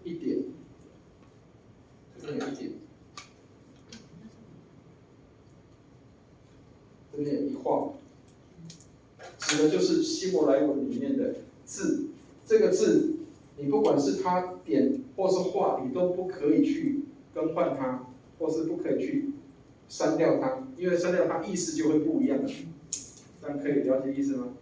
一点，这边有一点，这边有一画，指的就是希伯来文里面的字。这个字，你不管是它点或是画，你都不可以去更换它，或是不可以去删掉它，因为删掉它意思就会不一样了。这样可以了解意思吗？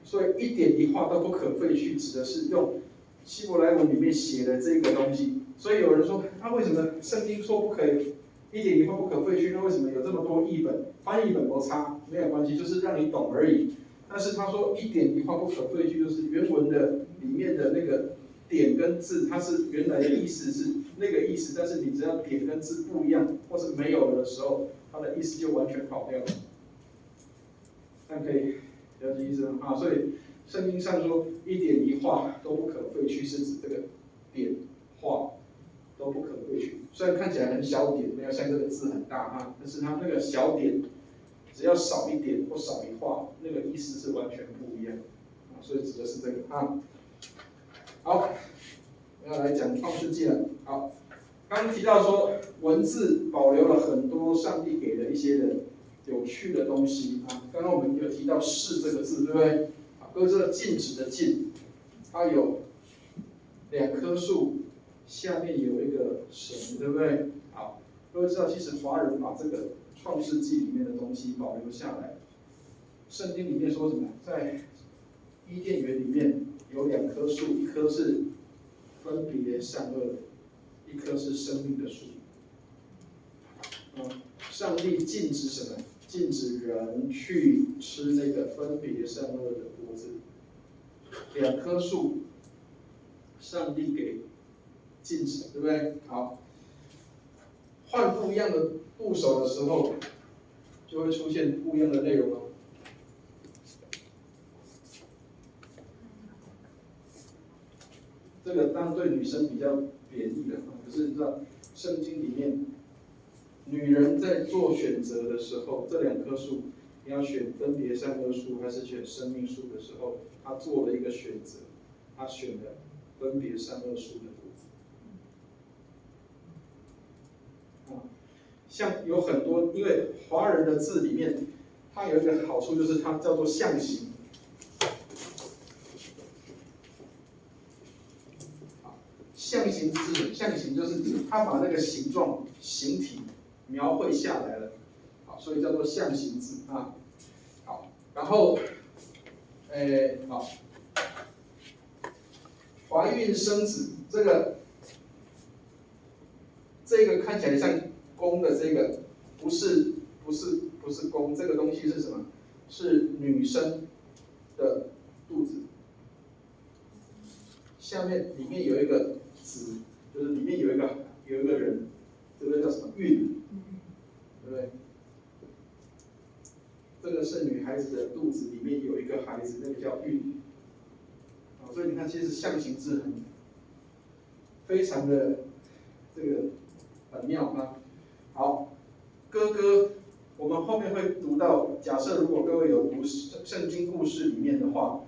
所以一点一画都不可废去，指的是用希伯来文里面写的这个东西。所以有人说，为什么圣经说不可以一点一画不可废去？那为什么有这么多译本？翻译本都差，没有关系，就是让你懂而已。但是他说一点一画不可废去，就是原文的里面的那个点跟字，它是原来的意思是那个意思，但是你只要点跟字不一样，或是没有了的时候，它的意思就完全跑掉了。这样可以了解意思吗？所以圣经上说一点一画都不可废去，是指这个点画都不可废去。虽然看起来很小点，没有像这个字很大但是它那个小点只要少一点或少一画，那个意思是完全不一样所以指的是这个好，要来讲创世纪了。好，刚提到说文字保留了很多上帝给的一些的有趣的东西刚刚我们有提到是这个字，对不对？各这个禁止的禁，它有2棵树，下面有一个神，对不对？好，各位知道，其实华人把这个创世纪里面的东西保留下来。圣经里面说什么？在伊甸园里面有2棵树，一棵是分别善恶的，一棵是生命的树。上帝禁止什么？禁止人去吃那个分别善恶的果子。2棵树，上帝给禁止，对不对？好，换不一样的部首的时候，就会出现不一样的内容这个当然对女生比较贬义的可是你知道，圣经里面，女人在做选择的时候，这2棵树，你要选分别善恶树还是选生命树的时候，她做了一个选择，她选了分别善恶树的果子。像有很多，因为华人的字里面，它有一个好处就是它叫做象形。象形字，象形就是它把那个形状、形体描绘下来了，所以叫做象形字好，然后，好，怀孕生子这个看起来像公的这个，不是公，这个东西是什么？是女生的肚子，下面里面有一个子，就是里面有一个人，这个叫什么孕，对不对？这个是女孩子的肚子里面有一个孩子，那个叫孕。所以你看，其实象形字非常的这个很妙好，哥哥，我们后面会读到，假设如果各位有读圣经故事里面的话，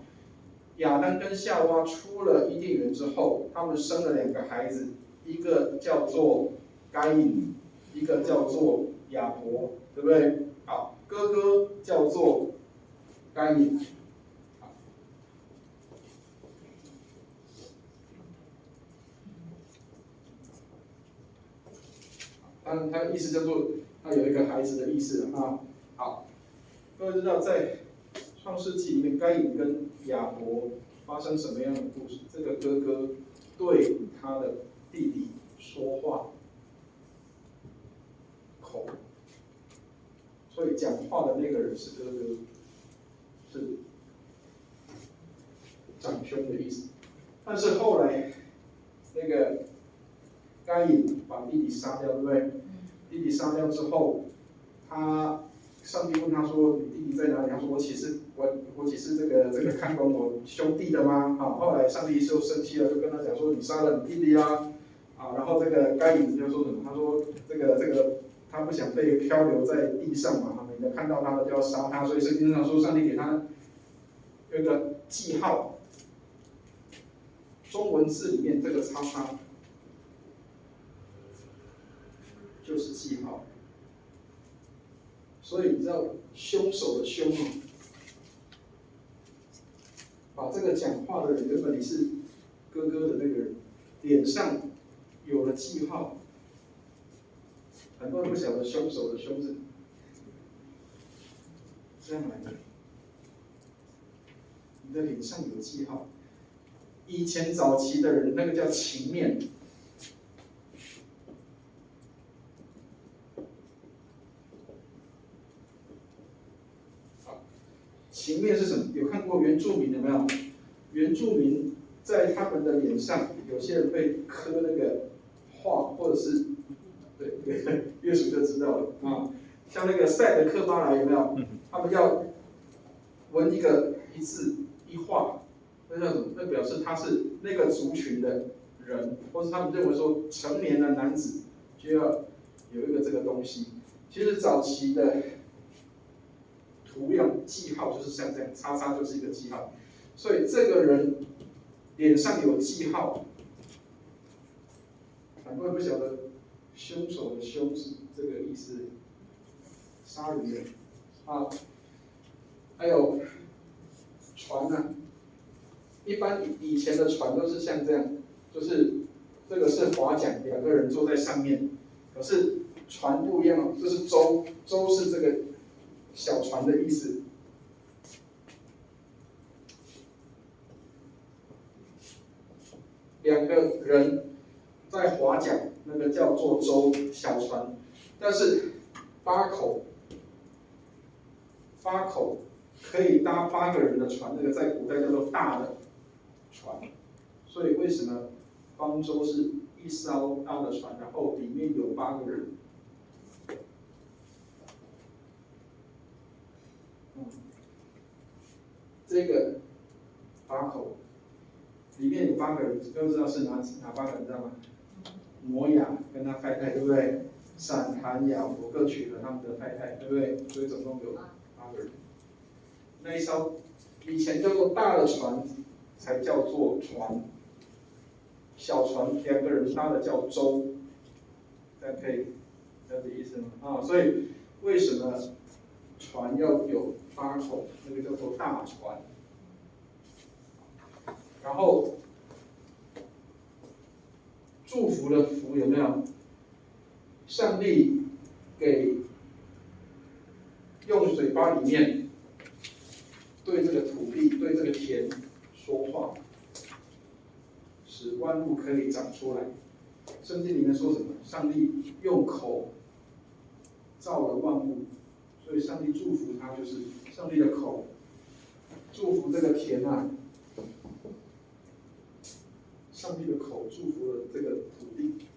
亚当跟夏娃出了伊甸园之后，他们生了2个孩子，一个叫做该隐，一个叫做亚伯，对不对？好，哥哥叫做该隐。当然，它的意思叫做他有一个孩子的意思好，各位知道在创世纪里面，该隐跟亚伯发生什么样的故事？这个哥哥对他的弟弟说话口，所以讲话的那个人是哥哥，是长兄的意思。但是后来那个该隐把弟弟杀掉，对不对？弟弟杀掉之后，上帝问他说：“你弟弟在哪里？”他说：“我岂是这个看管我兄弟的吗？”后来上帝就生气了，就跟他讲说：“你杀了你弟弟啦！”然后这个该隐就说什么？他说：“这个他不想被漂流在地上嘛，你看到他了就要杀他。”所以圣经上说，上帝给他有一个记号，中文字里面这个叉叉就是记号。所以你知道凶手的凶吗？把这个讲话的人，原本你是哥哥的那个人，脸上有了记号。很多人不晓得凶手的凶是这样来的，你的脸上有记号。以前早期的人，那个叫情面。情面是什么？有看过原住民有没有？原住民在他们的脸上，有些人会刻那个画，或者是对，月叔就知道了啊。像那个赛德克巴莱有没有？他们要纹一字一画，那叫什么？那表示他是那个族群的人，或是他们认为说成年的男子就要有一个这个东西。其实早期的图样记号就是像这样，叉叉就是一个记号，所以这个人脸上有记号，很多人不晓得凶手的凶是这个意思，杀人的啊，还有船啊，一般以前的船都是像这样，就是这个是划桨，两个人坐在上面，可是船不一样，这是舟，舟是这个小船的意思。两个人在划桨，那个叫做舟，小船。但是八口可以搭8个人的船，那个在古代叫做大的船。所以为什么方舟是一艘大的船，然后里面有8个人？这个8口里面有8个人，都知道是哪8个人，知道吗？摩亚跟他太太，对不对？闪、含、雅弗各娶了他们的太太，对不对？所以总共有8个人。那一艘以前叫做大的船才叫做船，小船2个人搭的叫舟，这样可以了解意思吗？啊，所以为什么船要有8口？那个叫做大船。然后祝福的福有没有？上帝给用嘴巴里面对这个土地、对这个田说话，使万物可以长出来。圣经里面说什么？上帝用口造了万物，所以上帝祝福他，就是上帝的口祝福这个田啊。上帝的口祝福了这个土地，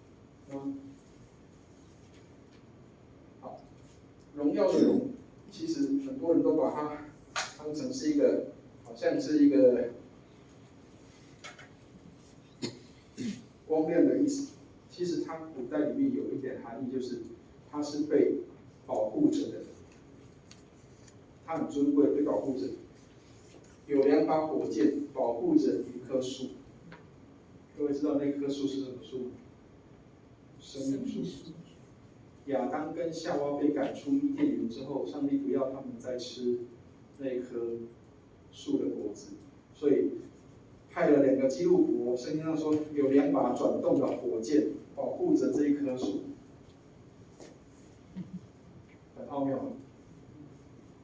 好，荣耀的荣，其实很多人都把它当成是一个，好像是一个光亮的意思。其实它古代里面有一点含义，就是它是被保护着的，它很尊贵，被保护着。有2把火箭保护着一棵树。各位知道那棵树是什么树吗？生命树。亚当跟夏娃被赶出伊甸园之后，上帝不要他们再吃那棵树的果子，所以派了2个基路伯。圣经上说有2把转动的火箭保护着这一棵树，很奥妙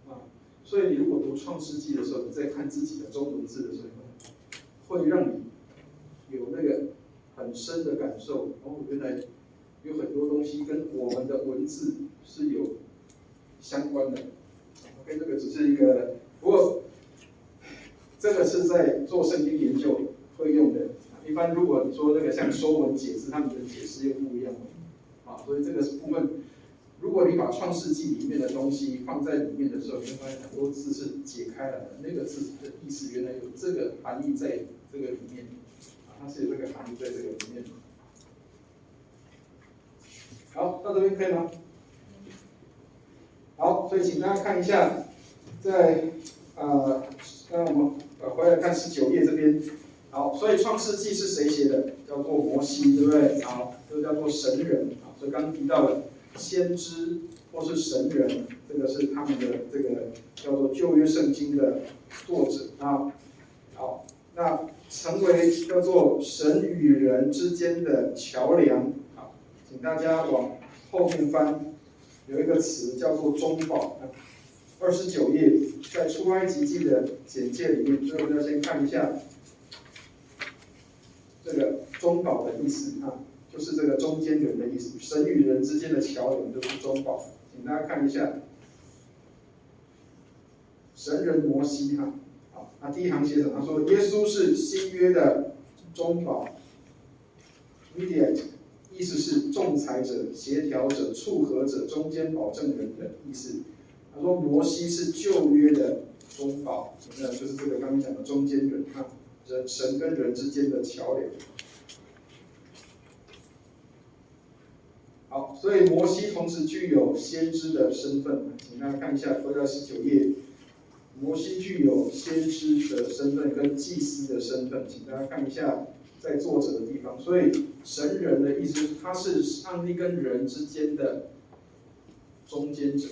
啊！所以你如果读创世纪的时候，你在看自己的中文字的时候，会让你有那个很深的感受，哦，原来有很多东西跟我们的文字是有相关的。OK， 这个只是一个，不过这个是在做圣经研究会用的。一般如果你说那个像说文解字，他们的解释又不一样啊，所以这个部分，如果你把创世纪里面的东西放在里面的时候，你会发现很多字是解开来的，那个字的意思原来有这个含义在这个里面。它是有这个含义在这个里面。好，到这边可以吗？好，所以请大家看一下，在刚刚我们回来看19页这边。好，所以创世纪是谁写的？叫做摩西，对不对？好，这个叫做神人啊。所以刚刚提到了先知或是神人，这个是他们的这个叫做旧约圣经的作者啊。好，那成为叫做神与人之间的桥梁。好，请大家往后面翻，有一个词叫做中保。29页，在出埃及记的简介里面，所以我们要先看一下这个中保的意思啊，就是这个中间人的意思，神与人之间的桥梁就是中保。请大家看一下，神人摩西哈，好，那第一行写什么？他说耶稣是新约的中保 ，mediator， 意思是仲裁者、协调者、促和者、中间保证人的意思。他说摩西是旧约的中保，那就是这个刚刚讲的中间人啊，神跟人之间的桥梁。好，所以摩西同时具有先知的身份，请大家看一下，回到19页，摩西具有先知的身份跟祭司的身份，请大家看一下在作者的地方。所以神人的意思，他是上帝跟人之间的中间者。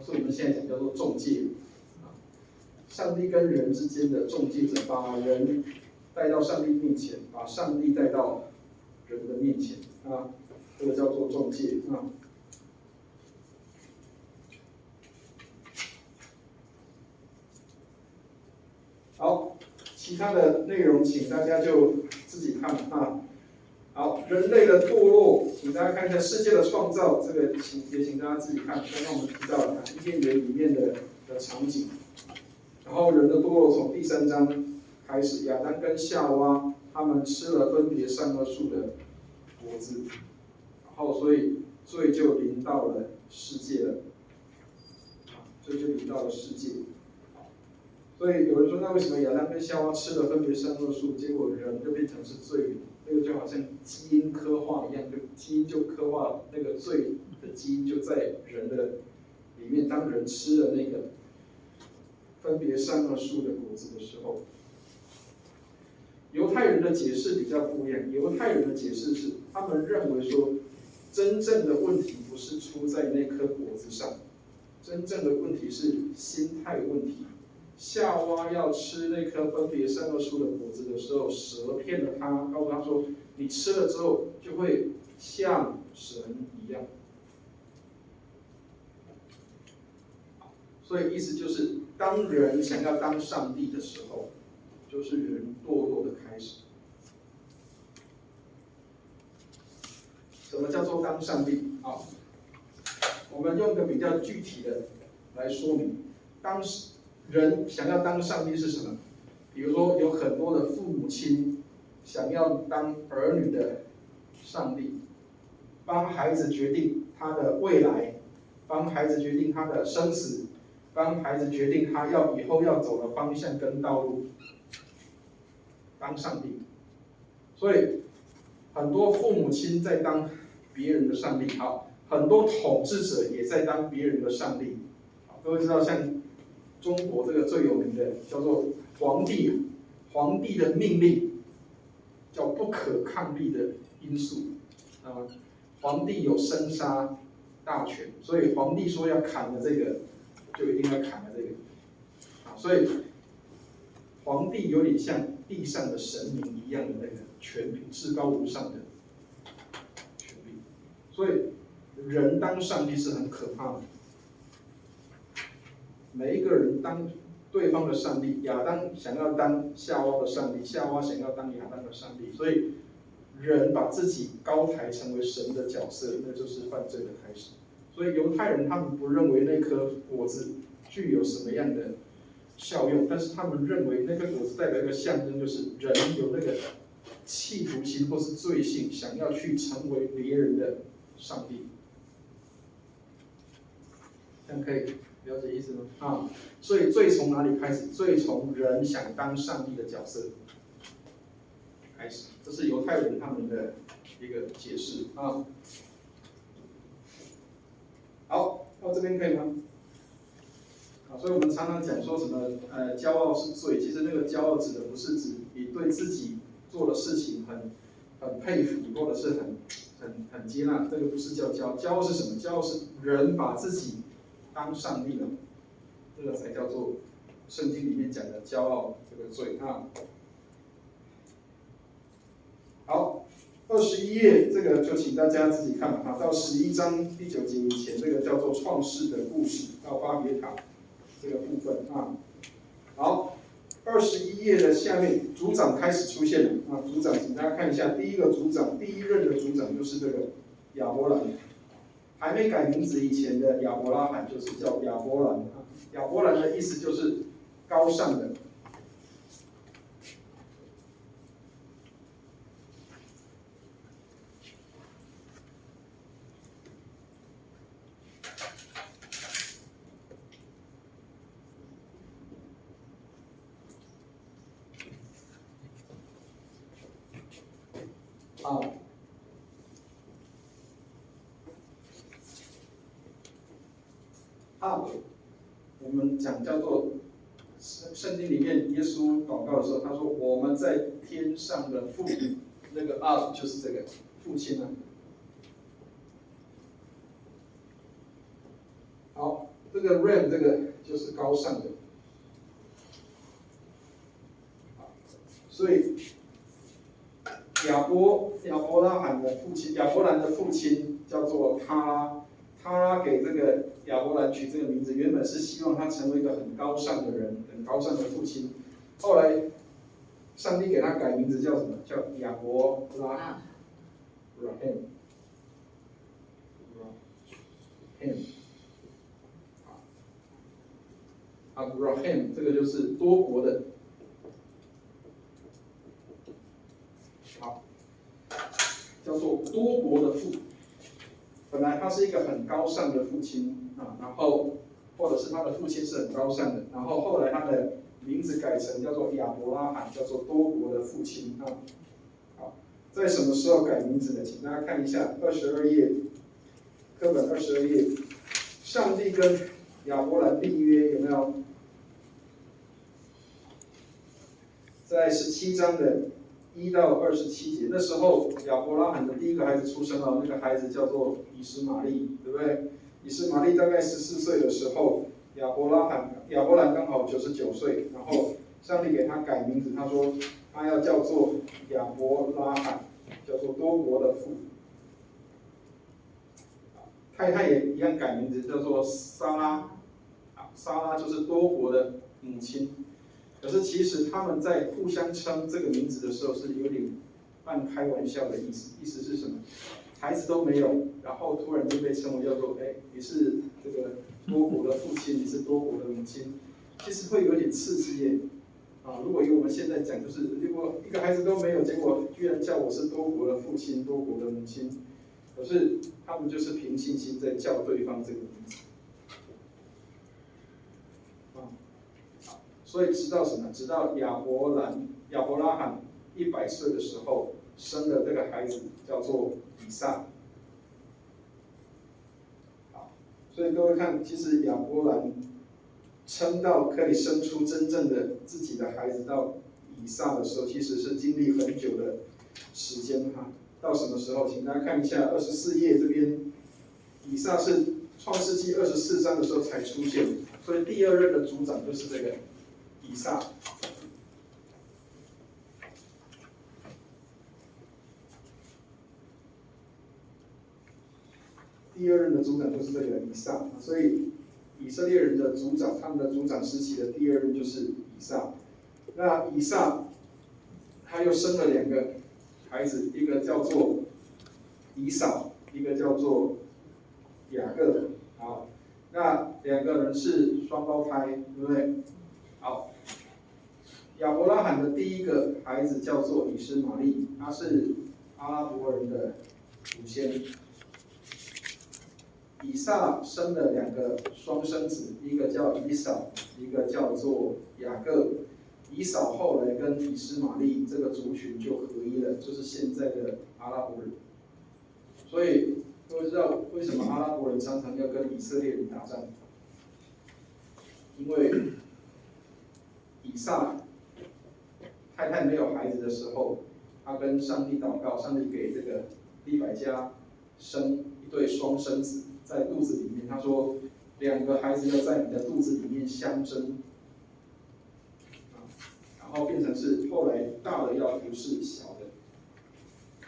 是我们现在讲叫做中介，上帝跟人之间的中介者，把人带到上帝面前，把上帝带到人的面前啊，这个叫做中介啊。好，其他的内容请大家就自己看啊。好，人类的堕落，请大家看一下世界的创造，这个请大家自己看。刚刚我们提到了伊甸园里面的场景，然后人的堕落从第3章开始，亚当跟夏娃他们吃了分别善恶树的果子，然后所以罪就临到了世界了，罪就临到了世界。所以有人说，那为什么亚当跟夏娃吃了分别善恶树，结果人就变成是罪人？那个就好像基因刻画一样，就基因就刻画那个罪的基因就在人的里面。当人吃了那个分别善恶树的果子的时候，犹太人的解释比较不一样。犹太人的解释是，他们认为说，真正的问题不是出在那颗果子上，真正的问题是心态问题。夏娃要吃那颗分别善恶树的果子的时候，蛇骗了他，告诉他说：“你吃了之后就会像神一样。”所以意思就是，当人想要当上帝的时候，就是人堕落的开始。什么叫做当上帝？好，我们用个比较具体的来说明，当时。人想要当上帝是什么？比如说，有很多的父母亲想要当儿女的上帝，帮孩子决定他的未来，帮孩子决定他的生死，帮孩子决定他以后要走的方向跟道路，当上帝。所以，很多父母亲在当别人的上帝，好，很多统治者也在当别人的上帝。各位知道，像中国这个最有名的叫做皇帝，皇帝的命令叫不可抗力的因素啊，皇帝有生杀大权，所以皇帝说要砍了这个，就一定要砍了这个啊，所以皇帝有点像地上的神明一样的那个权柄，至高无上的权柄，所以人当上帝是很可怕的。每一个人当对方的上帝，亚当想要当夏娃的上帝，夏娃想要当亚当的上帝，所以人把自己高抬成为神的角色，那就是犯罪的开始。所以犹太人他们不认为那颗果子具有什么样的效用，但是他们认为那颗果子代表一个象征，就是人有那个企图心或是罪性，想要去成为别人的上帝。这样可以了解意思吗？啊，所以罪从哪里开始？罪从人想当上帝的角色开始，这是犹太人他们的一个解释啊。好，到这边可以吗？啊，所以我们常常讲说什么骄傲是罪，其实那个骄傲指的不是指你对自己做的事情很佩服，或者是很接纳，那个不是叫骄傲，骄傲是什么？骄傲是人把自己当上帝了，这个才叫做圣经里面讲的骄傲这个罪啊。好，21页这个就请大家自己看吧。到11章第9节以前，这个叫做创世的故事，到巴别塔这个部分啊。好，21页的下面，族长开始出现了啊。族长，请大家看一下，第一个族长，第一任的族长就是这个亚伯兰，还没改名字以前的亚伯拉罕就是叫亚伯兰啊。亚伯兰的意思就是高尚的。我们讲叫做圣经里面耶稣祷告的时候，他说我们在天上的父，那个就是这个父亲啊。好，这个 Ram 这个就是高尚的，所以亚伯拉罕的父亲，亚伯兰的父亲叫做他拉。他拉给这个亚伯兰取这个名字，原本是希望他成为一个很高尚的人，很高尚的父亲。后来，上帝给他改名字叫什么？叫亚伯拉罕 ，Abraham， 这个就是多国的。好，叫做多国的父。本来他是一个很高尚的父亲啊，然后或者是他的父亲是很高尚的，然后后来他的名字改成叫做亚伯拉罕，叫做多国的父亲啊。好，在什么时候改名字的？请大家看一下22页，课本22页，上帝跟亚伯兰立约有没有？在17章的1到27节，那时候亚伯拉罕的第一个孩子出生了，那个孩子叫做以实玛利，对不对？以实玛利大概14岁的时候，亚伯兰刚好99岁，然后上帝给他改名字，他说他要叫做亚伯拉罕，叫做多国的父。太太也一样改名字，叫做撒拉，撒拉就是多国的母亲。可是其实他们在互相称这个名字的时候是有点半开玩笑的意思，意思是什么？孩子都没有，然后突然就被称为叫做你是这个多国的父亲，你是多国的母亲，其实会有点刺激耶。如果以我们现在讲，就是如果一个孩子都没有，结果居然叫我是多国的父亲、多国的母亲，可是他们就是凭信心在叫对方这个名字。所以直到什么？直到亚伯拉罕100岁的时候，生了这个孩子，叫做以撒。好，所以各位看，其实亚伯兰撑到可以生出真正的自己的孩子到以撒的时候，其实是经历很久的时间哈。到什么时候？请大家看一下24页这边，以撒是创世纪24章的时候才出现，所以第2任的族长就是这个以撒。第2任的族长就是这个以撒，所以以色列人的族长，他们的族长时期的第2任就是以撒。那以撒他又生了2个孩子，一个叫做以扫，一个叫做雅各。好，那2个人是双胞胎，对不对？好，亚伯拉罕的第一个孩子叫做以实玛利，他是阿拉伯人的祖先。以撒生了2个双生子，一个叫以扫，一个叫做雅各。以扫后来跟以实玛利这个族群就合一了，就是现在的阿拉伯人。所以各位知道为什么阿拉伯人常常要跟以色列人打仗？因为以撒太太没有孩子的时候，他跟上帝祷告，上帝给这个利百加生一对双生子，在肚子里面，他说2个孩子要在你的肚子里面相争，然后变成是后来大的要服侍小的，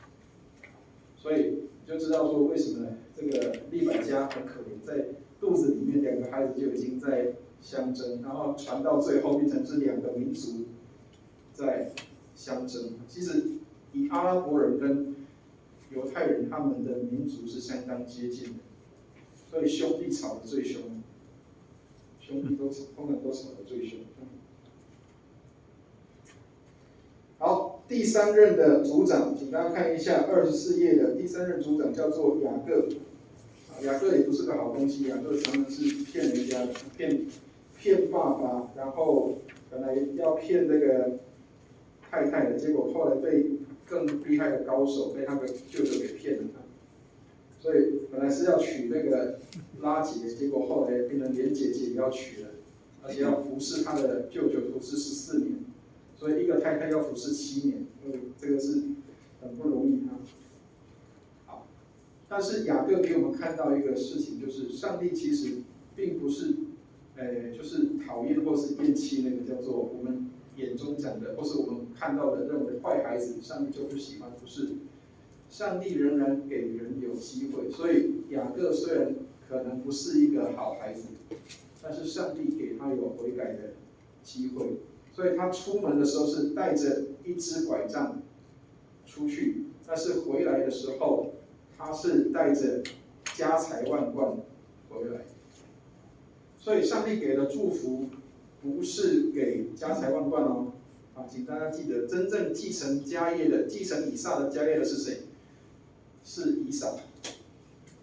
所以你就知道说为什么这个利百加很可怜，在肚子里面2个孩子就已经在相争，然后传到最后变成是2个民族在相争。其实以阿拉伯人跟犹太人他们的民族是相当接近的，所以兄弟吵得最凶，兄弟通常都吵得最凶。好，第3任的族长，请大家看一下24页的第3任族长叫做雅各。雅各也不是个好东西，雅各常常是骗人家的，骗爸爸，然后本来要骗这个太太的，结果后来被更厉害的高手被他的舅舅给骗了。所以本来是要娶那个拉结，结果后来变成连姐姐也要娶了，而且要服侍他的舅舅服侍14年，所以一个太太要服侍7年，这个是很不容易啊。好，但是雅各给我们看到一个事情，就是上帝其实并不是，就是讨厌或是厌弃那个叫做我们眼中讲的，或是我们看到的认为坏孩子，上帝就不喜欢，不是。上帝仍然给人有机会，所以雅各虽然可能不是一个好孩子，但是上帝给他有悔改的机会，所以他出门的时候是带着一只拐杖出去，但是回来的时候他是带着家财万贯回来。所以上帝给的祝福不是给家财万贯哦，请大家记得，真正继承家业的、继承以撒的家业的是谁？是以扫，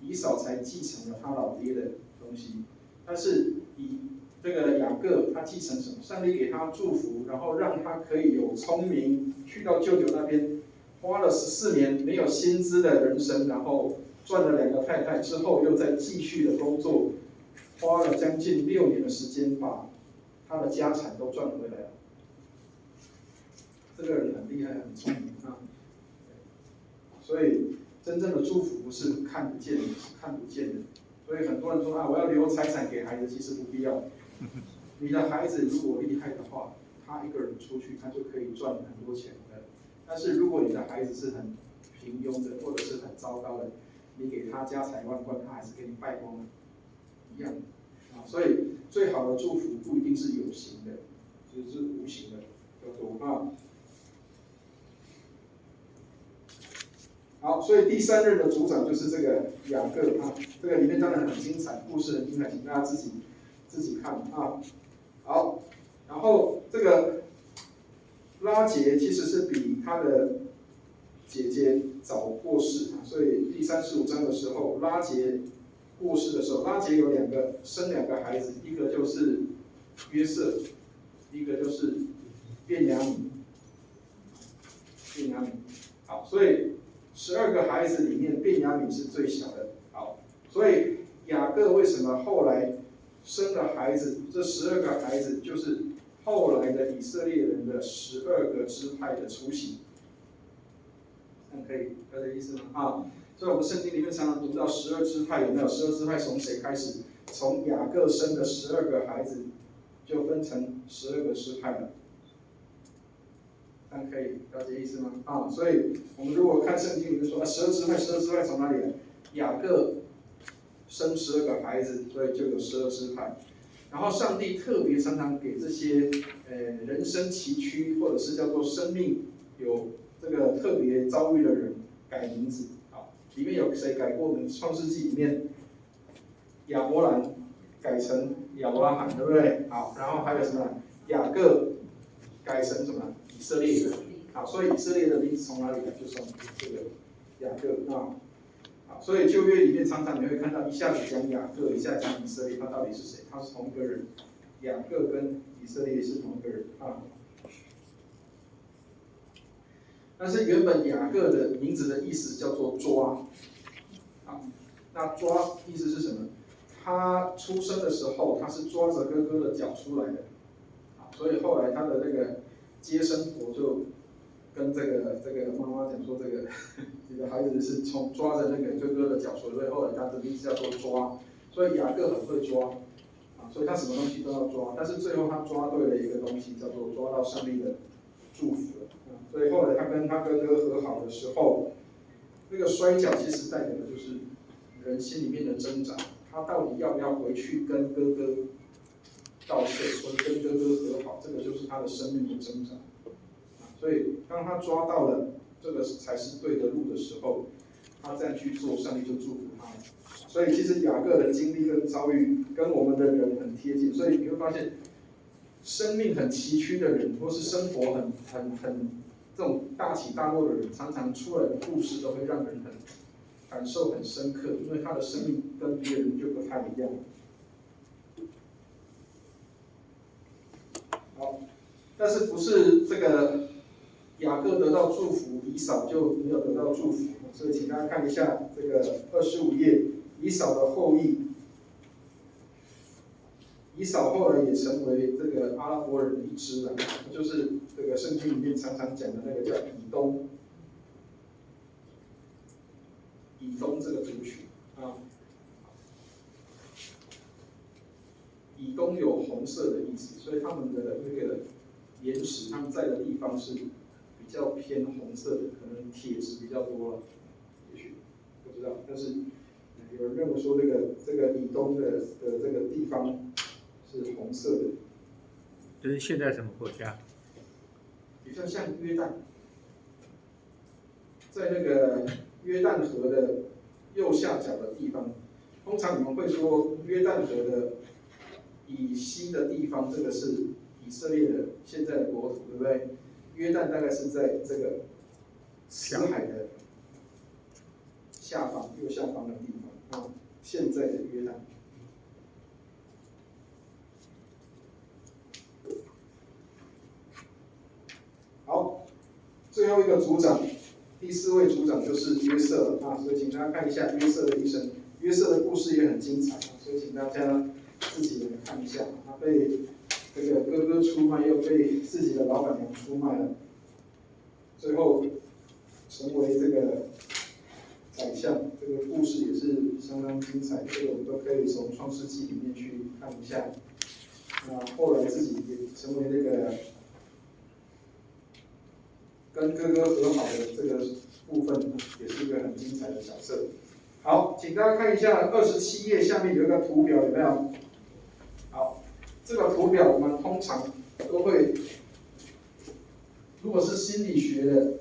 以扫才继承了他老爹的东西。但是以这个雅各，他继承什么？上帝给他祝福，然后让他可以有聪明，去到舅舅那边，花了14年没有薪资的人生，然后赚了2个太太之后，又再继续的工作，花了将近6年的时间，把他的家产都赚回来了。这个人很厉害，很聪明啊。所以真正的祝福不是看不见的，是看不见的。所以很多人说我要留财产给孩子，其实不必要。你的孩子如果厉害的话，他一个人出去，他就可以赚很多钱的。但是如果你的孩子是很平庸的，或者是很糟糕的，你给他家财万贯，他还是给你败光了，一样。所以最好的祝福不一定是有形的，只是无形的，叫做好，所以第3任的族长就是这个雅各啊，这个里面当然很精彩，故事很精彩，请大家自己看啊。好，然后这个拉结其实是比他的姐姐早过世啊，所以第35章的时候，拉结过世的时候，拉结有生2个孩子，一个就是约瑟，一个就是便雅悯。好，所以12个孩子里面，便雅悯是最小的。好，所以雅各为什么后来生了孩子？这12个孩子就是后来的以色列人的12个支派的雏形。这样可以了解意思吗？所以我们圣经里面常常读到12支派，有没有？12支派从谁开始？从雅各生的12个孩子，就分成12个支派了。这样可以了解意思吗？所以我们如果看圣经里面说12支派从哪里来？雅各生12个孩子，所以就有12支派。然后上帝特别常常给这些人生崎岖，或者是叫做生命有这个特别遭遇的人改名字。好，里面有谁改过？我们创世纪里面亚伯兰改成亚伯拉罕，对不对？好，然后还有什么？雅各改成什么？以色列人。好，所以以色列的名字从哪里来？就从这个雅各啊。好，所以旧约里面常常你会看到一下子讲雅各，一下讲以色列，他到底是谁？他是同一个人。雅各跟以色列是同一个人啊。但是原本雅各的名字的意思叫做抓。好，那抓意思是什么？他出生的时候，他是抓着哥哥的脚出来的。好，所以后来他的那个接生婆就跟这个妈妈讲说，这个孩子是从抓着那个哥哥的脚，所以后来他的名字叫做抓。所以雅各很会抓，所以他什么东西都要抓。但是最后他抓对了一个东西，叫做抓到上帝的祝福了。所以后来他跟他哥哥和好的时候，那个摔跤其实代表的就是人心里面的挣扎，他到底要不要回去跟哥哥道歉，或者跟哥哥和好，这个就是他的生命的挣扎。所以当他抓到了这个才是对的路的时候，他这样去做，上帝就祝福他。所以其实雅各的经历跟遭遇跟我们的人很贴近，所以你会发现，生命很崎岖的人，或是生活很这种大起大落的人，常常出来的故事都会让人很感受很深刻，因为他的生命跟别人就不太一样。好，但是不是这个雅各得到祝福，以扫就没有得到祝福？所以请大家看一下这个25页，以扫的后裔。以扫后来也成为这个阿拉伯人的一支了，就是这个圣经里面常常讲的那个叫以东，以东这个族群啊，以东有红色的意思，所以他们的那个岩石，他们在的地方是比较偏红色的，可能铁质比较多了，也许不知道，但是有人认为说这个以东的这个地方是红色的，这是现在什么国家？比较像约旦，在那个约旦河的右下角的地方。通常你们会说约旦河的以西的地方，这个是以色列的现在的国土，对不对？约旦大概是在这个死海的下方、右下方的地方啊，现在的约旦。好，最后一个族长，第4位族长就是约瑟啊，所以请大家看一下约瑟的一生。约瑟的故事也很精彩，所以请大家自己来看一下。他被这个哥哥出卖，又被自己的老板娘出卖了，最后成为这个宰相。这个故事也是相当精彩，这个我们都可以从创世纪里面去看一下。那后来自己也成为那个跟哥哥和好的这个部分，也是一个很精彩的角色。好，请大家看一下27页下面有一个图表，有没有？好，这个图表我们通常都会，如果是心理学的，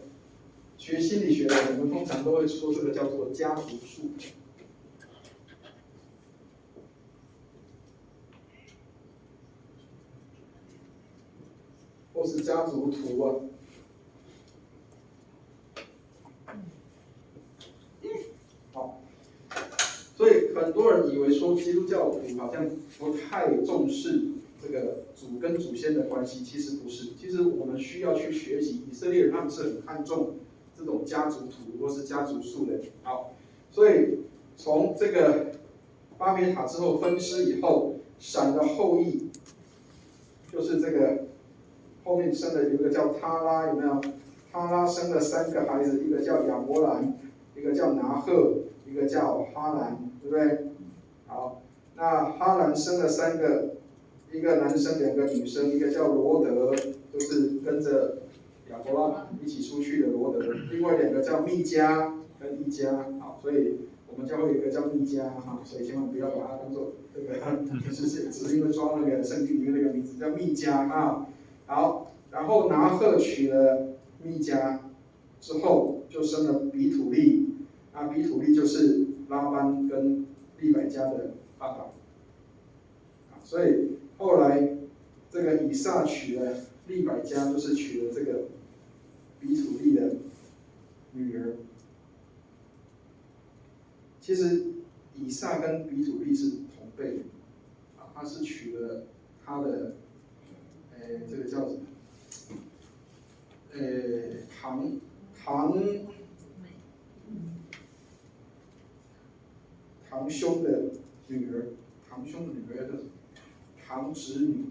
学心理学的，我们通常都会说这个叫做家族树。或是家族图啊。好，所以很多人以为说基督教徒好像不太重视这个祖跟祖先的关系，其实不是。其实我们需要去学习，以色列人他们是很看重这种家族图或是家族树的。好，所以从这个巴别塔之后分支以后，闪的后裔就是这个后面生的有一个叫他拉，有没有？他拉生了3个孩子，一个叫亚伯兰，一个叫拿赫，一个叫哈兰，对不对？好，那哈兰生了3个，一个男生2个女生，一个叫罗德，就是跟着亚伯拉罕一起出去的罗德，另外2个叫密迦跟伊迦，好，所以我们教会有一个叫密迦哈，所以千万不要把它当做这个，只是因为抓那个圣经里面那个名字叫密迦啊。好，然后拿赫娶了密迦之后，就生了比土利，那比土利就是拉班跟利百加的爸爸。所以后来这个以撒娶了利百加，就是娶了这个比土利的女儿。其实以撒跟比土利是同辈的，他是娶了他的。这个叫什么？堂兄的女儿，堂兄的女儿叫什么？堂侄女，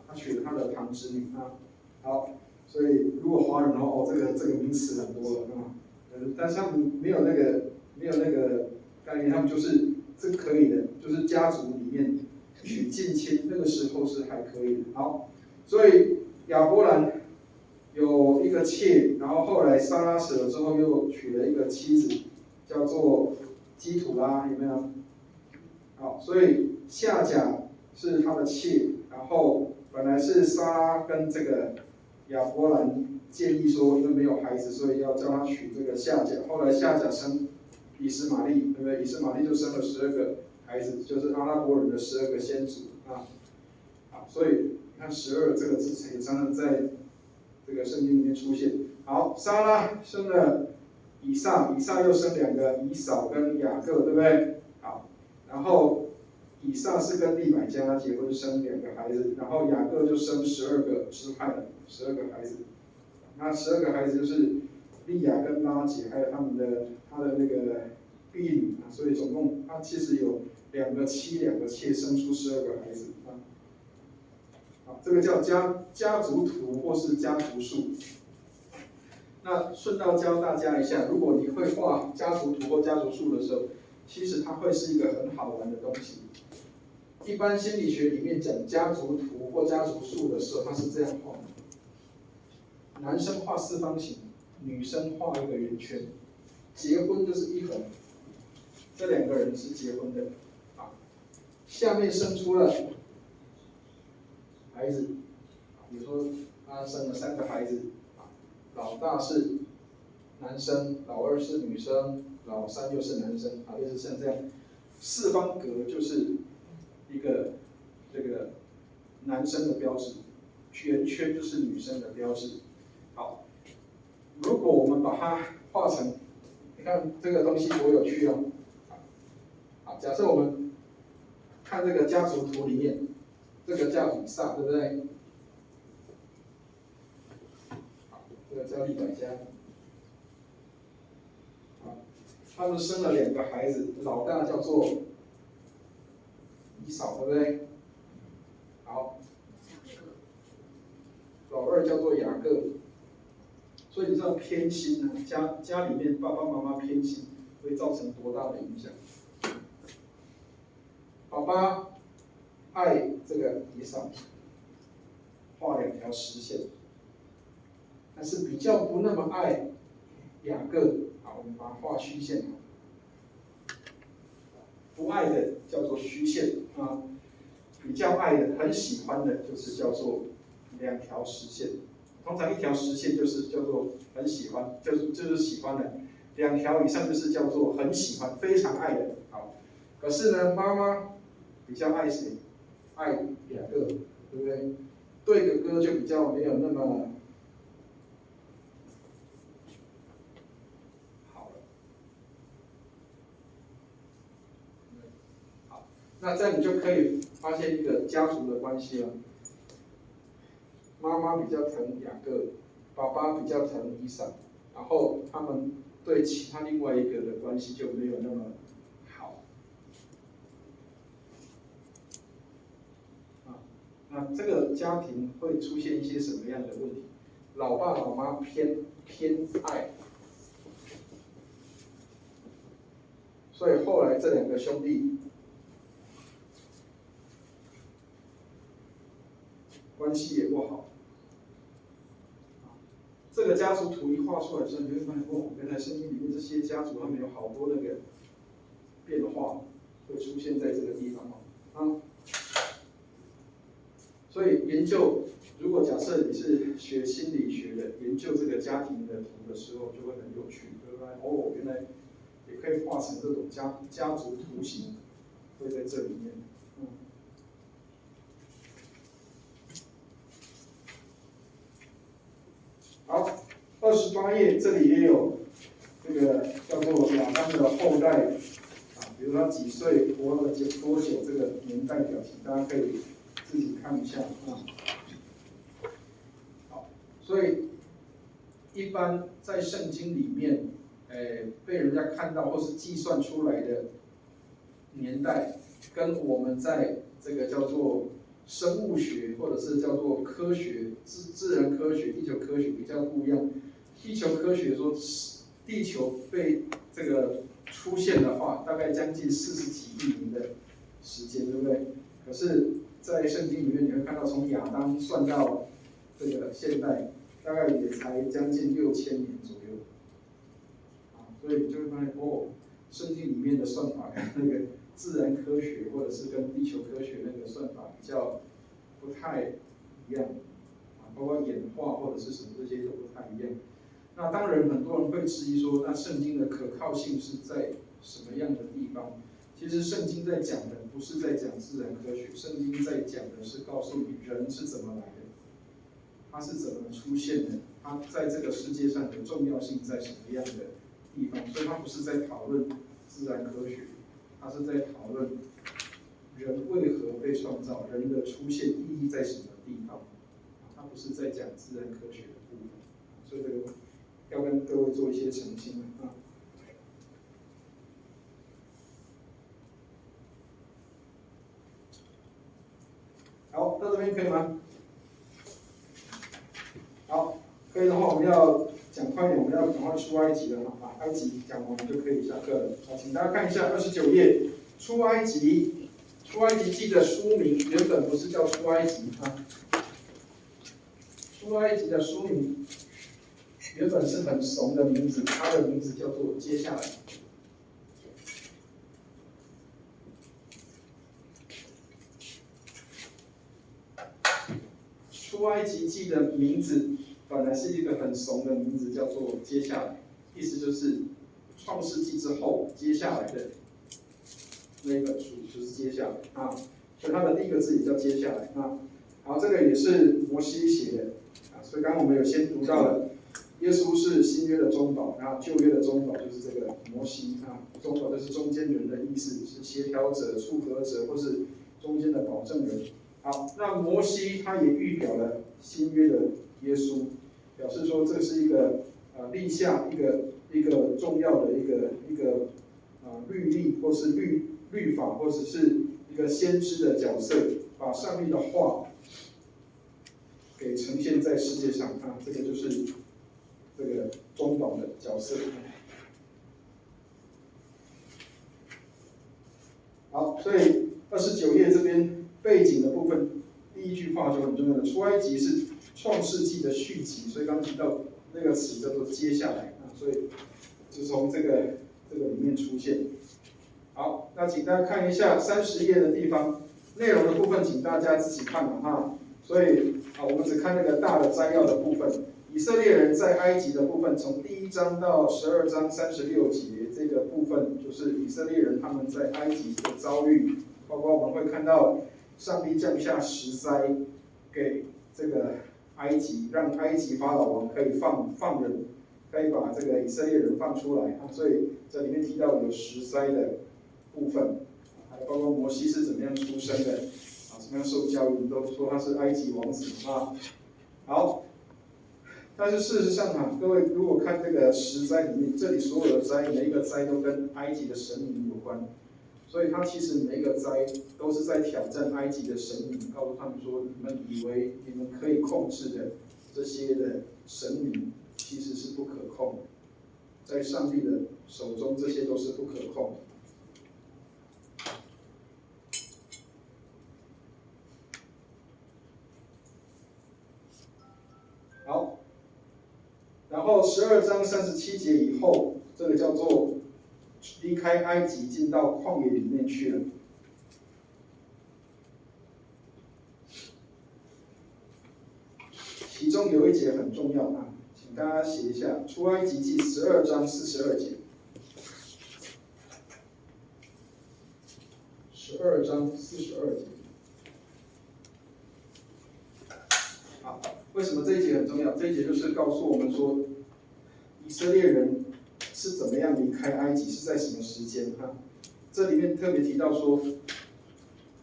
他娶了他的堂侄女啊。好，所以如果华人的话，这个名词很多了啊。但是他们没有那个概念，他们就是可以的，就是家族里面娶近亲，那个时候是还可以的。好，所以亚伯兰有一个妾，然后后来撒拉死了之后，又娶了一个妻子，叫做基土拉，有没有？好，所以夏甲是他的妾，然后本来是撒拉跟这个亚伯兰建议说，因为没有孩子，所以要叫他娶这个夏甲。后来夏甲生以实玛利，对不对？以实玛利就生了12个孩子，就是阿拉伯人的12个先祖啊。好，所以你看12这个字也常常在这个圣经里面出现。好，撒拉生了以撒，以撒又生2个以扫跟雅各，对不对？好，然后以撒是跟利百加结婚生2个孩子，然后雅各就生12个支派了，12个孩子。那12个孩子就是利亚跟拉结，还有他的那个婢女啊，所以总共他其实有2个妻2个妾，生出12个孩子啊。好，这个叫家族图或是家族树。那顺道教大家一下，如果你会画家族图或家族树的时候，其实它会是一个很好玩的东西。一般心理学里面讲家族图或家族树的时候，它是这样画的：男生画4方形，女生画一个圆圈，结婚就是一横，这2个人是结婚的，啊，下面生出了孩子，比如说他生了3个孩子，老大是男生，老2是女生，老3又是男生，类似像这样，4方格就是一个这个男生的标志，圆圈就是女生的标志。好，如果我们把它画成，你看这个东西多有趣哦。好，假设我们看这个家族图里面，这个叫以撒，对不对？好，这个叫利百加。好，他们生了2个孩子，老大叫做以扫，对不对？好，老2叫做雅各。所以你知道偏心呢，家里面爸爸妈妈偏心，会造成多大的影响？爸爸爱这个以扫，画2条实线，但是比较不那么爱雅各，好，我们把它画虚线。不爱的叫做虚线啊，比较爱的、很喜欢的，就是叫做2条实线。通常1条实线就是叫做很喜欢，就是喜欢的，2条以上就是叫做很喜欢、非常爱的。好，可是呢，妈妈比较爱谁？爱雅各，对不对？对哥哥就比较没有那么好了。好，那这样你就可以发现一个家族的关系了。妈妈比较疼雅各，爸爸比较疼以扫，然后他们对其他另外一个的关系就没有那么好。那这个家庭会出现一些什么样的问题？老爸老妈偏爱，所以后来这2个兄弟关系也不好。这个家族图一画出来之后，你会发现，哦，原来圣经里面这些家族他们有好多那个变化会出现在这个地方啊。所以研究，如果假设你是学心理学的，研究这个家庭的图的时候，就会很有趣，对不对？哦，原来也可以画成这种家族图形，会在这里面。好，28页这里也有这个叫做亚当的后代啊，比如他几岁，活了多久，这个年代表，请大家可以自己看一下啊。好，所以一般在圣经里面，被人家看到或是计算出来的年代，跟我们在这个叫做生物学或者是叫做科学、自然科学、地球科学比较不一样。地球科学说，地地球被这个出现的话，大概将近40几亿年的时间，对不对？可是，在圣经里面你会看到，从亚当算到这个现代，大概也才将近6000年左右。所以你就会发现，圣经里面的算法跟那个自然科学或者是跟地球科学那个算法比较不太一样，包括演化或者是什么这些都不太一样。那当然，很多人会质疑说，那圣经的可靠性是在什么样的地方？其实圣经在讲的不是在讲自然科学，圣经在讲的是告诉你人是怎么来的，它是怎么出现的，它在这个世界上的重要性在什么样的地方。所以它不是在讨论自然科学，它是在讨论人为何被创造，人的出现意义在什么地方。它不是在讲自然科学的部分，所以这个要跟各位做一些澄清啊。好，到这边可以吗？好，可以的话，我们要讲快一点，我们要赶快出埃及了啊！把埃及讲完就可以下课了。好，请大家看一下29页，出埃及。出埃及记的书名原本不是叫出埃及啊，出埃及的书名原本是很怂的名字，它的名字叫做接下来。出埃及记的名字本来是一个很怂的名字，叫做接下来，意思就是创世纪之后接下来的那一本书就是接下来啊，所以它的第一个字也叫接下来啊。好，这个也是摩西写的啊，所以刚刚我们有先读到了，耶稣是新约的中保，然后旧约的中保就是这个摩西啊，中保就是中间人的意思，是协调者、促和者或是中间的保证人。好，那摩西他也预表了新约的耶稣，表示说这是一个立下一个重要的一个律例或是律法或者是一个先知的角色，把上帝的话给呈现在世界上啊，这个就是这个中保的角色。好，所以29页这边。背景的部分，第一句话就很重要的，出埃及是创世纪的续集，所以刚提到那个词叫做接下来啊，所以就从这个里面出现。好，那请大家看一下30页的地方，内容的部分请大家自己看了哈。所以我们只看那个大的摘要的部分。以色列人在埃及的部分，从第1章到12章36节这个部分，就是以色列人他们在埃及的遭遇，包括我们会看到。上帝降下10灾给这个埃及，让埃及法老王可以放人，可以把这个以色列人放出来啊。所以这里面提到有10灾的部分，还包括摩西是怎么样出生的啊，怎么样受教育，都说他是埃及王子啊。好，但是事实上啊，各位如果看这个10灾里面，这里所有的灾，每一个灾都跟埃及的神明有关。所以他其实每一个灾都是在挑战埃及的神明，告诉他们说：你们以为你们可以控制的这些的神明，其实是不可控的，在上帝的手中，这些都是不可控的。好，然后12章37节以后，这个叫做。离开埃及，进到旷野里面去了。其中有一节很重要啊，请大家写一下《出埃及记》12章42节。12章42节。好，为什么这一节很重要？这一节就是告诉我们说，以色列人。是怎么样离开埃及？是在什么时间？哈，这里面特别提到说，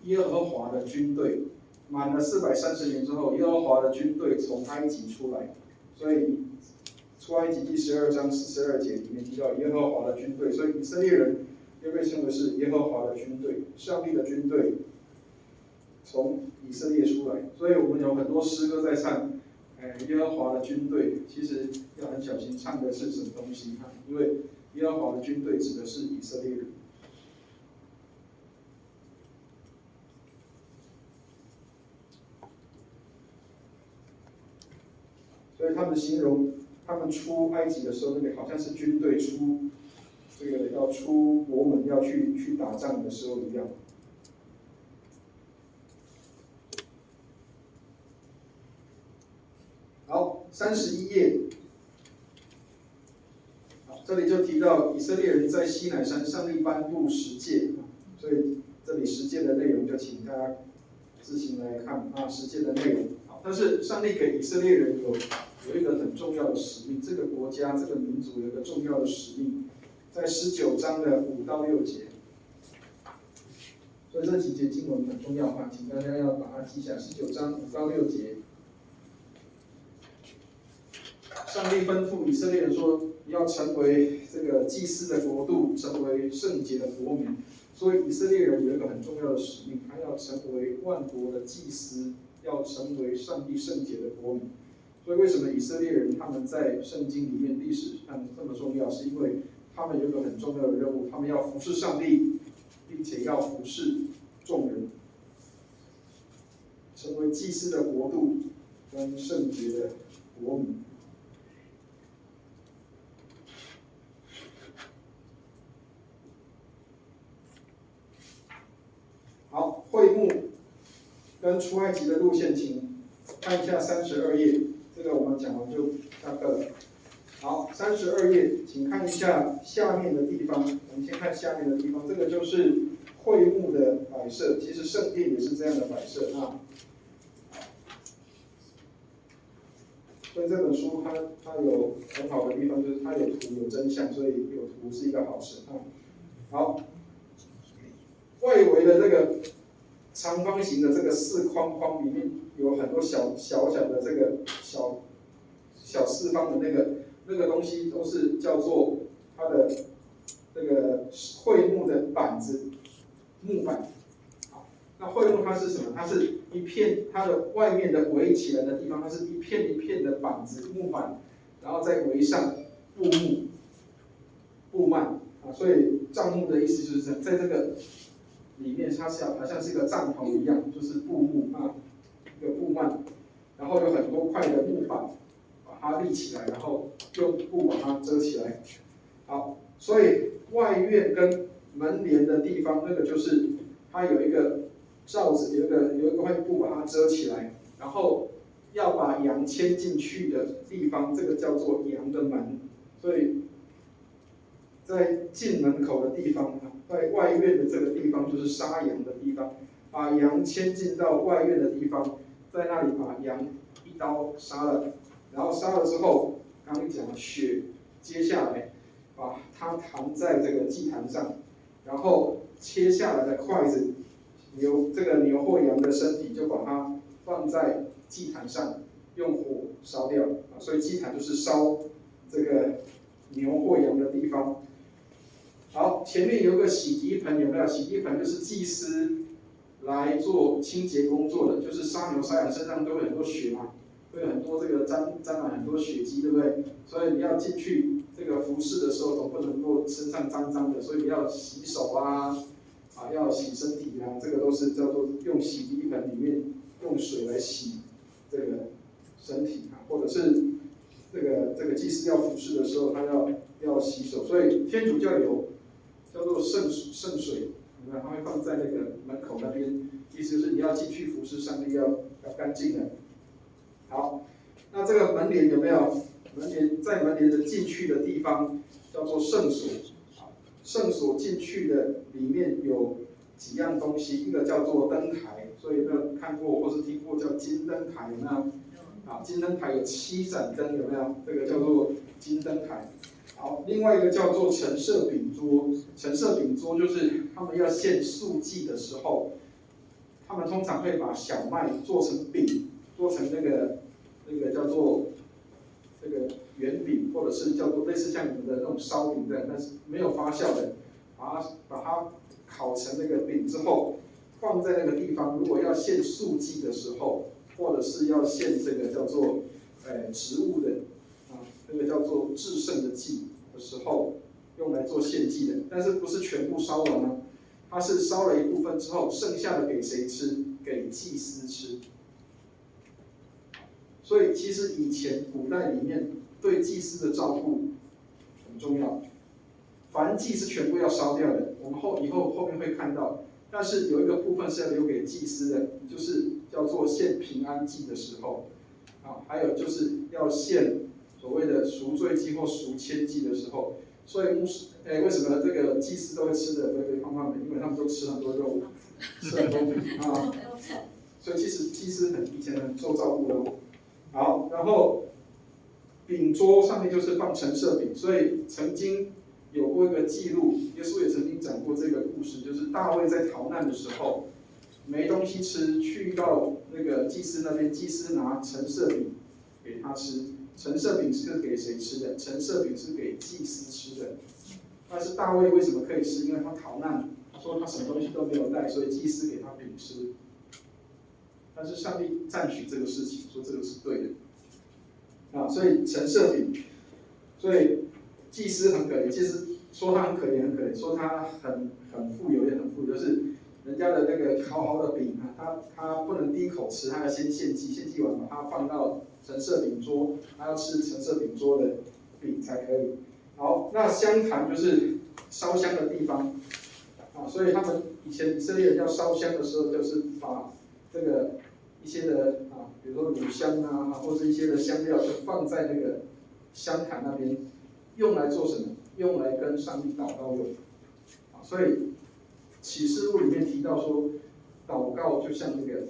耶和华的军队满了430年之后，耶和华的军队从埃及出来，所以出埃及第12章42节里面提到耶和华的军队，所以以色列人又被称为是耶和华的军队，上帝的军队从以色列出来，所以我们有很多诗歌在唱，耶和华的军队，其实要很小心唱的是什么东西哈，因为耶和华的军队指的是以色列人。所以他们形容他们出埃及的时候，那个好像是军队出这个要出国门要去打仗的时候一样。好，31页，这里就提到以色列人在西乃山上帝颁布十诫，所以这里十诫的内容就请大家自行来看十诫的内容。但是上帝给以色列人有一个很重要的使命，这个国家这个民族有一个重要的使命，在19章的5到6节。所以这几节经文很重要请大家要把它记下来。19章5到6节，上帝吩咐以色列人说，要成为这个祭司的国度，成为圣洁的国民。所以以色列人有一个很重要的使命，他要成为万国的祭司，要成为上帝圣洁的国民。所以为什么以色列人他们在圣经里面历史上这么重要？是因为他们有一个很重要的任务，他们要服侍上帝，并且要服侍众人，成为祭司的国度跟圣洁的国民。好，会幕跟出埃及的路线，请看一下32页。这个我们讲完就下课了。好，32页，请看一下下面的地方。我们先看下面的地方，这个就是会幕的摆设。其实圣殿也是这样的摆设所以这本书它有很好的地方，就是它有图有真相，所以有图是一个好事好，外围的这个长方形的这个四框框里面有很多小的这个小四方的那个东西，都是叫做它的这个会幕的板子木板。好，那会幕它是什么？它是一片，它的外面的围起来的地方，它是一片一片的板子木板，然后再围上布幔所以帐幕的意思就是这样，在这个里面它好像是一个帐篷一样，就是布幕一个布幔，然后有很多块的木板把它立起来，然后用布把它遮起来。好，所以外院跟门帘的地方，那个就是它有一个罩子，有一块布把它遮起来，然后要把羊牵进去的地方，这个叫做羊的门。所以在进门口的地方，在外院的这个地方就是杀羊的地方，把羊牵进到外院的地方，在那里把羊一刀杀了，然后杀了之后，刚刚讲血接下来把它弹在这个祭坛上，然后切下来的筷子，这个牛或羊的身体就把它放在祭坛上，用火烧掉所以祭坛就是烧这个牛或羊的地方。好，前面有个洗涤盆，有没有？洗涤盆就是祭司来做清洁工作的，就是杀牛杀羊身上都有很多血嘛，会有很多这个沾满很多血迹，对不对？所以你要进去这个服侍的时候，总不能够身上脏脏的，所以你要洗手要洗身体这个都是叫做用洗涤盆里面用水来洗这个身体或者是这个祭司要服侍的时候，他要洗手，所以天主教有叫做圣水，它会放在那个门口那边，意思就是你要进去服侍上帝要干净的。好，那这个门帘有没有？在门帘的进去的地方叫做圣所。圣所进去的里面有几样东西，一个叫做灯台，所以有没有看过或是听过叫金灯台？有没有？金灯台有7盏灯，有没有？这个叫做金灯台。好，另外一个叫做陈设饼桌。陈设饼桌就是他们要献素祭的时候，他们通常会把小麦做成饼，做成那个叫做这个圆饼，或者是叫做类似像你们的那种烧饼的，但是没有发酵的，把它烤成那个饼之后，放在那个地方。如果要献素祭的时候，或者是要献这个叫做植物的那个叫做至圣的祭的时候，用来做献祭的，但是不是全部烧完呢？它是烧了一部分之后，剩下的给谁吃？给祭司吃。所以其实以前古代里面对祭司的照顾很重要，燔祭是全部要烧掉的，我们后面会看到。但是有一个部分是要留给祭司的，就是叫做献平安祭的时候，还有就是要献所谓的赎罪祭或赎愆祭的时候。所以为什么这个祭司都会吃的肥肥胖胖的？因为他们都吃很多肉，吃很多所以其实祭司以前很受照顾的。好，然后饼桌上面就是放陈设饼，所以曾经有过一个记录，耶稣也曾经讲过这个故事，就是大卫在逃难的时候没东西吃，去到那个祭司那边，祭司拿陈设饼给他吃。陈设饼是给谁吃的？陈设饼是给祭司吃的。但是大卫为什么可以吃？因为他逃难，他说他什么东西都没有带，所以祭司给他饼吃。但是上帝赞许这个事情，说这个是对的。所以陈设饼，所以祭司很可怜，祭司说他很可怜，说他很富有也很富有，就是人家的那个烤好的饼他不能第一口吃，他要先献祭，献祭完把它放到陈设饼桌，他要吃陈设饼桌的饼才可以。好，那香坛就是烧香的地方，所以他们以前以色列人要烧香的时候，就是把这个一些的比如说乳香或者一些的香料，就放在那个香坛那边，用来做什么？用来跟上帝祷告用。所以启示录里面提到说，祷告就像那个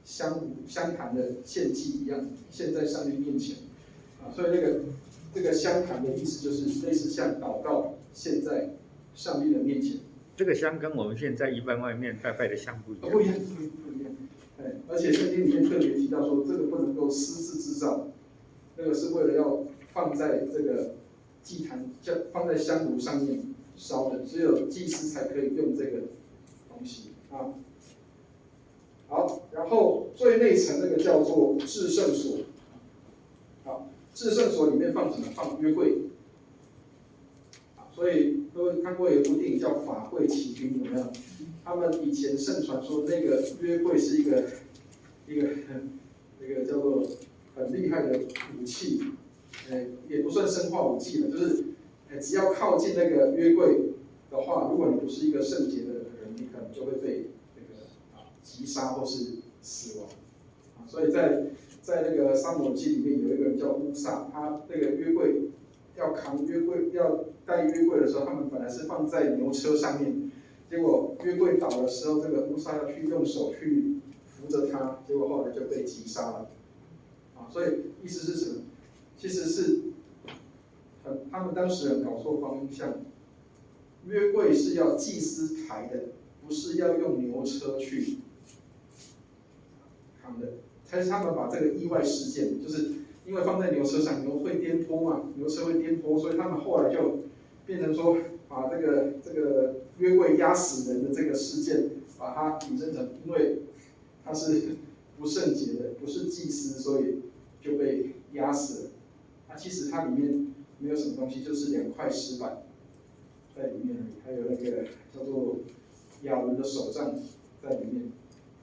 香坛的献祭一样，献在上帝面前。所以这个香坛的意思就是类似像祷告，献在上帝的面前。这个香跟我们现在一般外面拜的香不一样。不一样。而且圣经里面特别提到说，这个不能够私自制造，那个是为了要放在这个祭坛，放在香炉上面烧的，只有祭司才可以用这个东西好，然后最内层那个叫做至圣所。好，至圣所里面放什么？放约柜。所以各位看过有一部电影叫《法柜奇兵》，有没有？他们以前盛传说那个约柜是一个那个叫做很厉害的武器，也不算生化武器了，就是只要靠近那个约柜的话，如果你不是一个圣洁的人，你可能就会被击杀或是死亡。所以在那个撒母耳记里面有一个人叫乌撒，他那个约柜要扛约柜要带约柜的时候，他们本来是放在牛车上面，结果约柜倒的时候，这个乌撒要去用手去扶着他，结果后来就被击杀了。所以意思是什么？其实是他们当时人搞错方向，约柜是要祭司抬的，不是要用牛车去扛的。才是他们把这个意外事件，就是因为放在牛车上，牛会颠簸嘛，牛车会颠簸，所以他们后来就变成说，把这个约柜压死人的这个事件，把它引申成，因为他是不圣洁的，不是祭司，所以就被压死了。其实它里面没有什么东西，就是2块石板在里面而已，还有那个叫做亚伦的手杖在里面，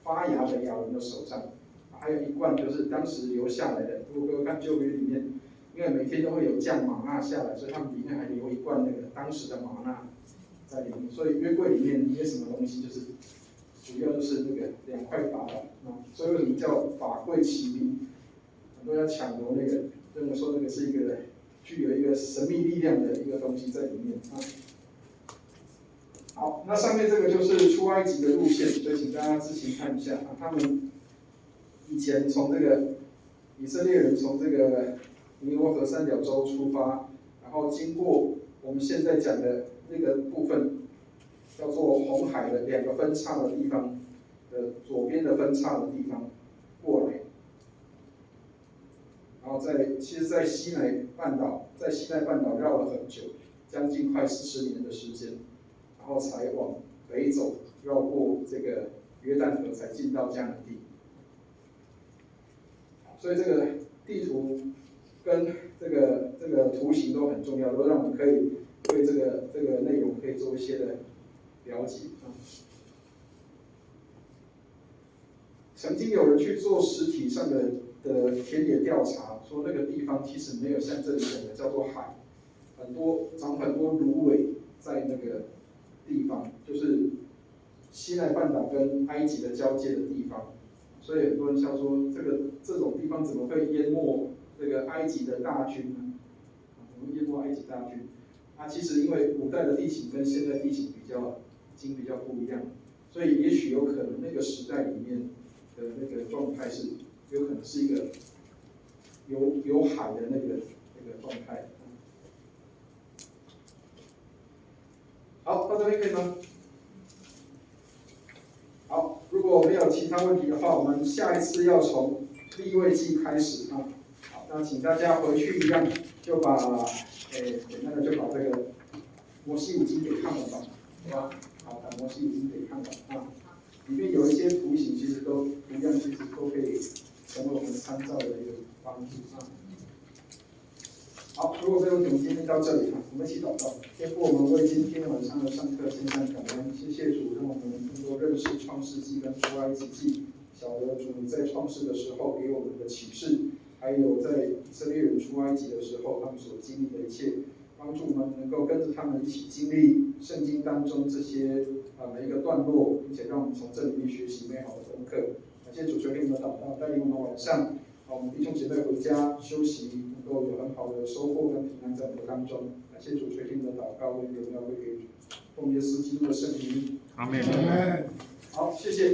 发芽的亚伦的手杖。还有一罐就是当时留下来的，如果各位看旧约里面，因为每天都会有降玛纳下来，所以他们里面还留一罐那个当时的玛纳在里面。所以约柜里面没什么东西，就是主要就是那个2块法板。所以为什么叫法柜奇兵？很多人要抢夺那个，认为说那个是一个具有一个神秘力量的一个东西在里面好，那上面这个就是出埃及的路线，所以请大家自行看一下他们以前从这个以色列人从这个尼罗河三角洲出发，然后经过我们现在讲的那个部分，叫做红海的2个分叉的地方的左边的分叉的地方过来，然后其实在西奈半岛绕了很久，将近快40年的时间，然后才往北走，绕过这个约旦河，才进到迦南地。所以这个地图跟这个图形都很重要，都让我们可以对这个内容可以做一些的了解啊。曾经有人去做实体上的田野调查，说那个地方其实没有像这里讲的叫做海，长很多芦苇在那个地方，就是西奈半岛跟埃及的交界的地方，所以很多人笑说这种地方怎么会淹没这个埃及的大军呢？怎么淹没埃及大军？其实因为古代的地形跟现在地形已经比较不一样，所以也许有可能那个时代里面的那个状态是有可能是一个有海的那个状态。好，到这边可以吗？好，如果没有其他问题的话，我们下一次要从利未记开始啊。好，那请大家回去一样，就把简单的就把这个摩西五经给看完吧，好吧？好，把摩西五经给看完啊。里面有一些图形，其实都一样，其实都可以成为我们参照的一个帮助啊。好，如果没有问题，我们今天到这里啊，我们一起祷告。天父，我们为今天晚上的上课献上感恩，谢谢主，让我们更多认识创世纪跟出埃及记，晓得主你在创世的时候给我们的启示，还有在以色列人出埃及的时候他们所经历的一切，帮助我们能够跟着他们一起经历圣经当中这些每一个段落，并且让我们从这里面学习美好的功课。感谢主垂听我们的祷告，带领我们晚上我们弟兄姐妹回家休息，能够有很好的收获跟平安在我们的当中。感谢主垂听我们的祷告，愿荣耀归给主，奉耶稣基督的圣名。阿门。好，谢谢。